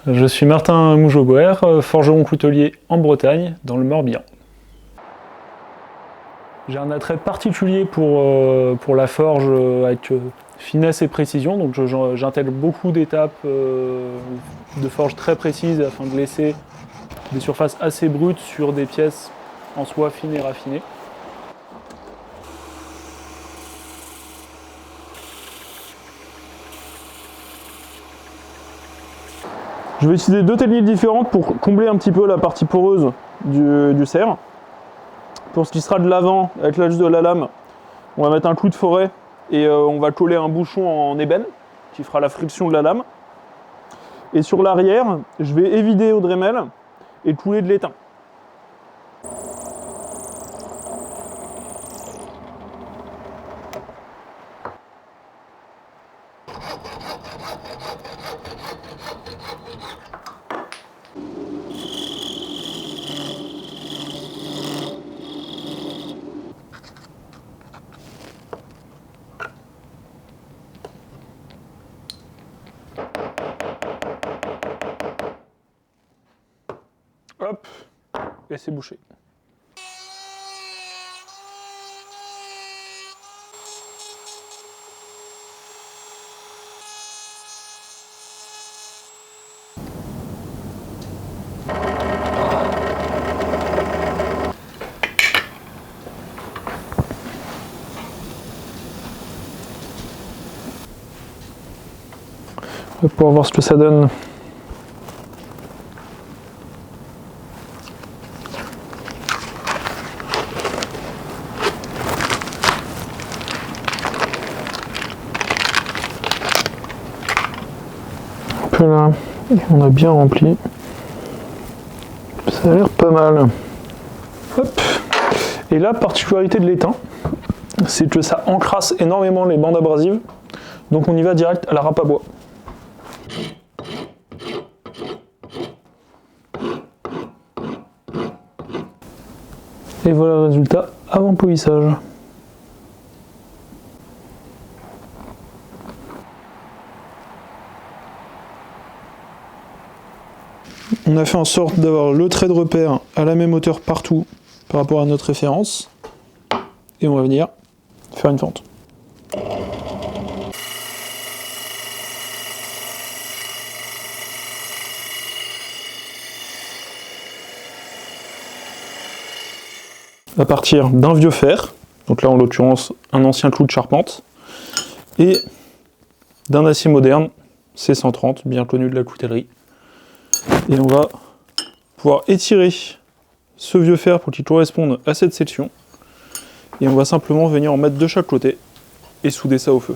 Je suis Martin Moujoboer, forgeron coutelier en Bretagne, dans le Morbihan. J'ai un attrait particulier pour la forge avec finesse et précision, donc j'intègre beaucoup d'étapes de forge très précises afin de laisser des surfaces assez brutes sur des pièces en soie fine et raffinée. Je vais utiliser deux techniques différentes pour combler un petit peu la partie poreuse du cerf. Pour ce qui sera de l'avant, avec l'ajuste de la lame, on va mettre un clou de forêt et on va coller un bouchon en ébène qui fera la friction de la lame. Et sur l'arrière, je vais évider au Dremel et couler de l'étain. Hop, et c'est bouché. On va pouvoir voir ce que ça donne. Là, et on a bien rempli. Ça a l'air pas mal. Hop. Et la particularité de l'étain, c'est que ça encrasse énormément les bandes abrasives. Donc on y va direct à la râpe à bois. Et voilà le résultat avant polissage. On a fait en sorte d'avoir le trait de repère à la même hauteur partout par rapport à notre référence. Et on va venir faire une fente. À partir d'un vieux fer, donc là en l'occurrence un ancien clou de charpente, et d'un acier moderne, C130, bien connu de la coutellerie. Et on va pouvoir étirer ce vieux fer pour qu'il corresponde à cette section. Et on va simplement venir en mettre de chaque côté et souder ça au feu.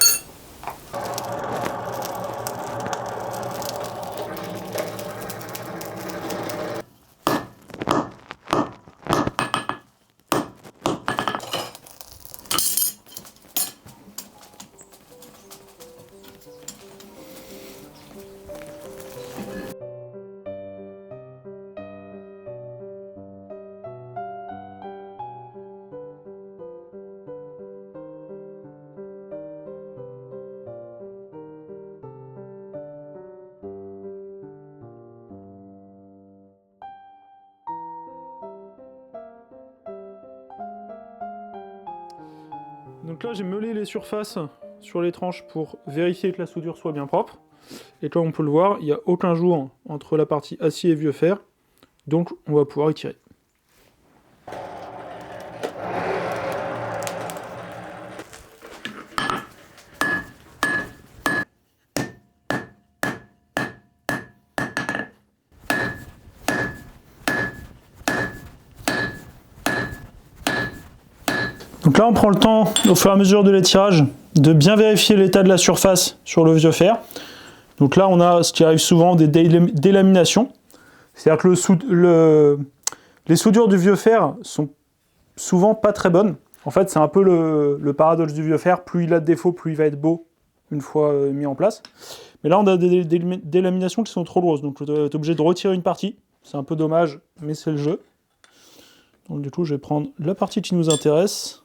Donc là j'ai meulé les surfaces sur les tranches pour vérifier que la soudure soit bien propre. Et comme on peut le voir, il n'y a aucun jour entre la partie acier et vieux fer. Donc on va pouvoir étirer. Donc là on prend le temps, au fur et à mesure de l'étirage, de bien vérifier l'état de la surface sur le vieux fer. Donc là on a ce qui arrive souvent, des délaminations. C'est-à-dire que les soudures du vieux fer sont souvent pas très bonnes. En fait c'est un peu le paradoxe du vieux fer, plus il a de défauts, plus il va être beau une fois mis en place. Mais là on a des délaminations qui sont trop grosses, donc tu es obligé de retirer une partie. C'est un peu dommage, mais c'est le jeu. Donc du coup je vais prendre la partie qui nous intéresse.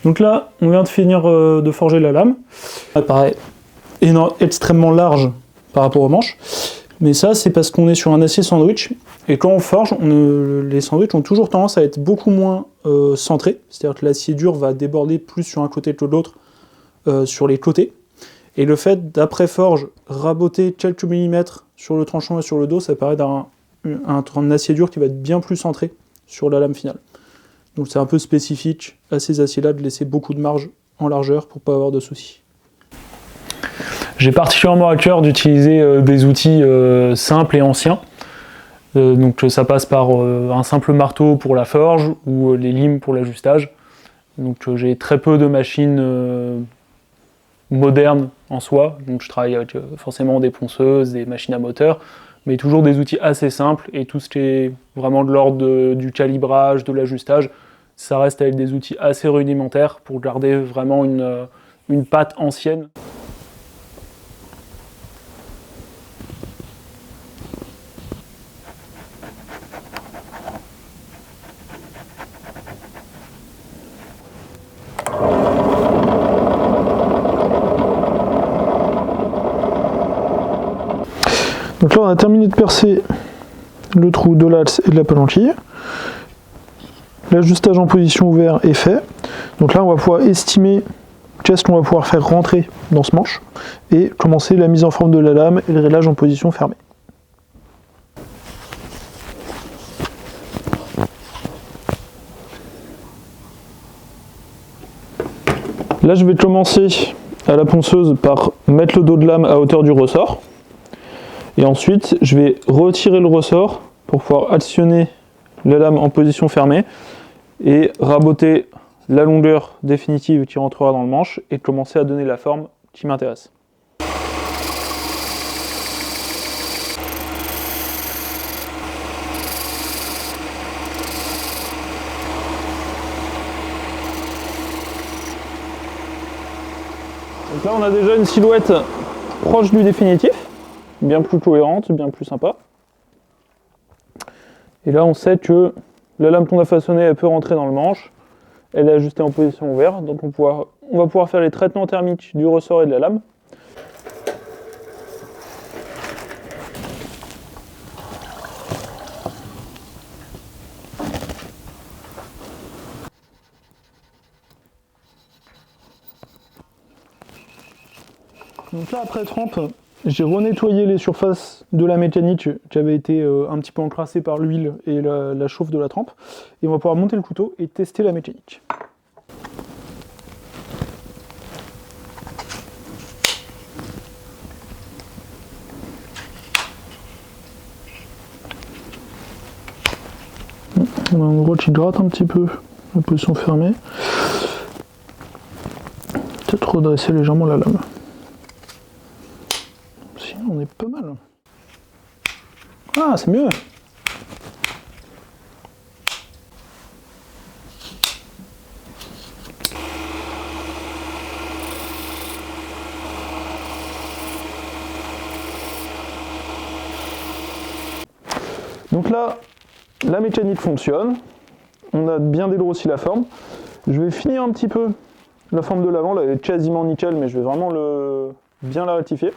Donc là, on vient de finir de forger la lame. Ça paraît extrêmement large par rapport aux manches. Mais ça, c'est parce qu'on est sur un acier sandwich. Et quand on forge, les sandwichs ont toujours tendance à être beaucoup moins centrés. C'est-à-dire que l'acier dur va déborder plus sur un côté que l'autre sur les côtés. Et le fait d'après-forge raboter quelques millimètres sur le tranchant et sur le dos, ça paraît un acier dur qui va être bien plus centré sur la lame finale. Donc c'est un peu spécifique à ces aciers-là de laisser beaucoup de marge en largeur pour ne pas avoir de soucis. J'ai particulièrement à cœur d'utiliser des outils simples et anciens. Donc ça passe par un simple marteau pour la forge ou les limes pour l'ajustage. Donc j'ai très peu de machines modernes en soi. Donc je travaille avec forcément des ponceuses, des machines à moteur, mais toujours des outils assez simples, et tout ce qui est vraiment de l'ordre du calibrage, de l'ajustage, ça reste avec des outils assez rudimentaires pour garder vraiment une patte ancienne. Donc là on a terminé de percer le trou de l'alce et de la palanquille. L'ajustage en position ouverte est fait. Donc là on va pouvoir estimer qu'est-ce qu'on va pouvoir faire rentrer dans ce manche et commencer la mise en forme de la lame et le réglage en position fermée. Là je vais commencer à la ponceuse par mettre le dos de lame à hauteur du ressort. Et ensuite, je vais retirer le ressort pour pouvoir actionner la lame en position fermée et raboter la longueur définitive qui rentrera dans le manche et commencer à donner la forme qui m'intéresse. Donc là, on a déjà une silhouette proche du définitif, bien plus cohérente, bien plus sympa. Et là on sait que la lame qu'on a façonnée, elle peut rentrer dans le manche, elle est ajustée en position ouverte, donc on va pouvoir faire les traitements thermiques du ressort et de la lame. Donc là après trempe, j'ai renettoyé les surfaces de la mécanique qui avait été un petit peu encrassée par l'huile et la chauffe de la trempe. Et on va pouvoir monter le couteau et tester la mécanique. On a un endroit qui gratte un petit peu, la position fermée. Peut-être redresser légèrement la lame. On est pas mal. Ah, c'est mieux. Donc là, la mécanique fonctionne. On a bien dégrossi la forme. Je vais finir un petit peu la forme de l'avant. Là, elle est quasiment nickel, mais je vais vraiment bien la rectifier.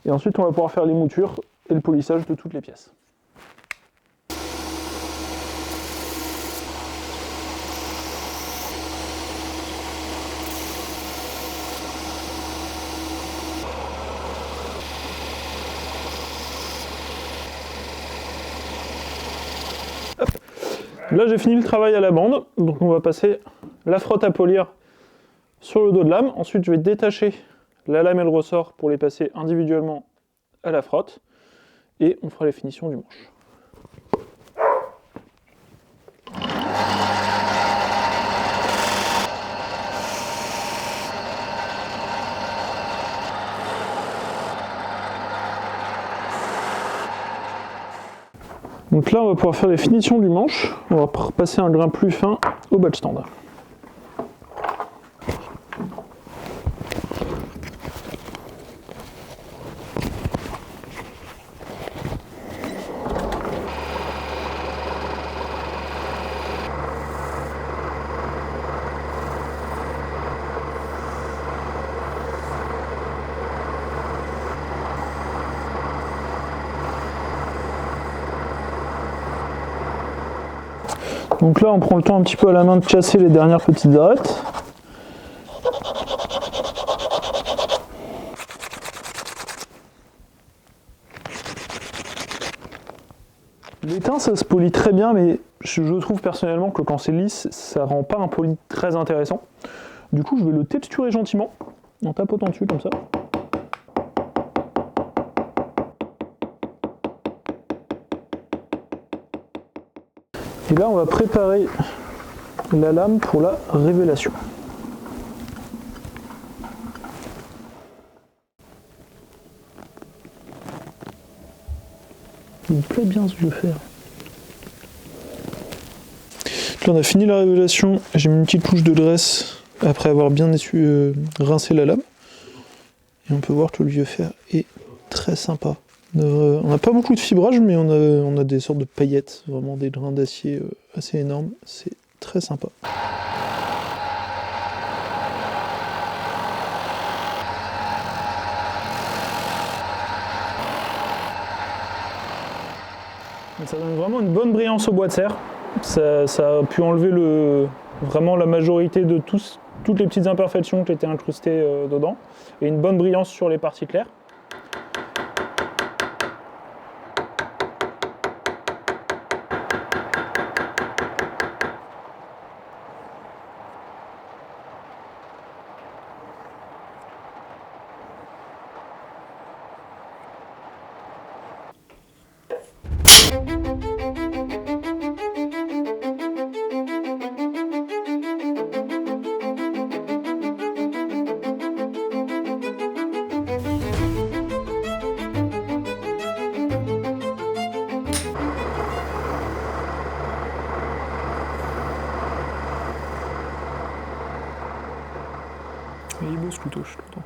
Et ensuite, on va pouvoir faire les moutures et le polissage de toutes les pièces. Hop. Là, j'ai fini le travail à la bande, donc on va passer la frotte à polir sur le dos de lame. Ensuite, je vais détacher la lame et le ressort pour les passer individuellement à la frotte et on fera les finitions du manche. Donc là on va pouvoir faire les finitions du manche, on va passer un grain plus fin au bas de stand. Donc là, on prend le temps un petit peu à la main de casser les dernières petites arêtes. L'étain, ça se polit très bien, mais je trouve personnellement que quand c'est lisse, ça rend pas un poli très intéressant. Du coup, je vais le texturer gentiment, en tapotant dessus comme ça. Et là, on va préparer la lame pour la révélation. Il me plaît bien ce que je vais faire. Là, on a fini la révélation. J'ai mis une petite couche de graisse après avoir bien rincé la lame. Et on peut voir que le vieux fer est très sympa. On n'a pas beaucoup de fibrage, mais on a des sortes de paillettes, vraiment des grains d'acier assez énormes. C'est très sympa. Ça donne vraiment une bonne brillance au bois de serre. Ça a pu enlever vraiment la majorité de toutes les petites imperfections qui étaient incrustées dedans. Et une bonne brillance sur les parties claires. Il est beau ce couteau, je suis content.